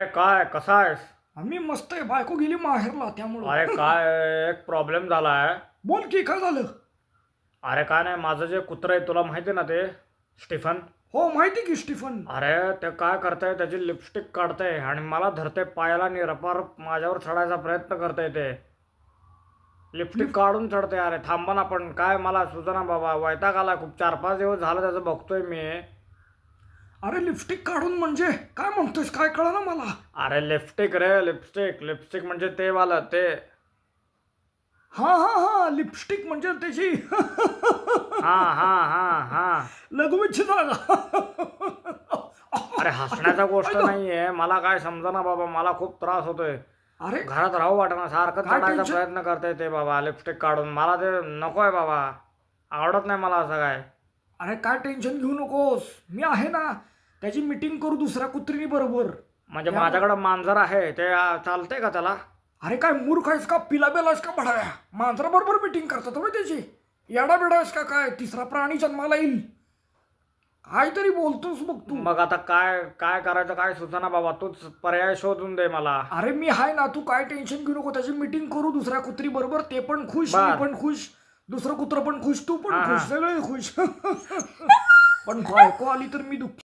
काय कसा आहेस? आम्ही मस्त आहे. बायको गेली माहेरला त्यामुळं. अरे काय एक प्रॉब्लेम झाला आहे. बोल की काय झालं? अरे काय नाही, माझं जे कुत्रं आहे तुला माहिती आहे ना, ते स्टीफन. हो माहिती की स्टीफन. अरे ते काय करतंय, त्याची लिपस्टिक काढतंय आणि मला धरते पायाला आणि रपारप माझ्यावर चढायचा प्रयत्न करतंय. ते लिपस्टिक काढून चढते. अरे थांबा ना, पण काय मला सुचना बाबा, वैताग आला खूप. 4-5 दिवस झालं त्याचं बघतोय मी. अरे लिपस्टिक काढून म्हणजे काय म्हणतोयस? काय कळलं ना मला. अरे लिपस्टिक रे, लिपस्टिक लिपस्टिक म्हणजे ते वाला ते. हा हा हा लिपस्टिक म्हणजे त्याची हा हा हा हा. लघवीची जागा. अरे हसण्याचा गोष्ट नाहीये, मला काय समजना बाबा, मला खूप त्रास होतोय. अरे घरात राहू वाटेना, सारखं काय चढायचा टेन्शन? प्रयत्न करते ते बाबा लिपस्टिक काढून. मला ते नकोय बाबा, आवडत नाही मला असं काय. अरे काय टेन्शन घेऊ नकोस. मी आहे ना. त्याची मीटिंग करू दुसऱ्या कुत्रिणी बरोबर. म्हणजे माझ्याकडं मांजर आहे ते, चालतंय का त्याला? अरे काय मूर्ख आहेस का? पिला बेलास का भडाया? मांजरा बरोबर मीटिंग करतात होय त्याची. येडा बेडा आहेस का काय? तिसरा प्राणी जन्माला येईल. काहीतरी बोलतोस बघ तू. मग आता काय काय करायचं काय सुचना बाबा, तूच पर्याय शोधून दे मला. अरे मी आहे ना, तू काय टेन्शन घेऊ नको. त्याची मीटिंग करू दुसऱ्या कुत्री बरोबर. ते पण खुश, बर. मी पण खुश, दुसरं कुत्र पण खुश, तू पण हा, खुश, हा. सगळे खुश. पण बायको आली तर मी दुःखी.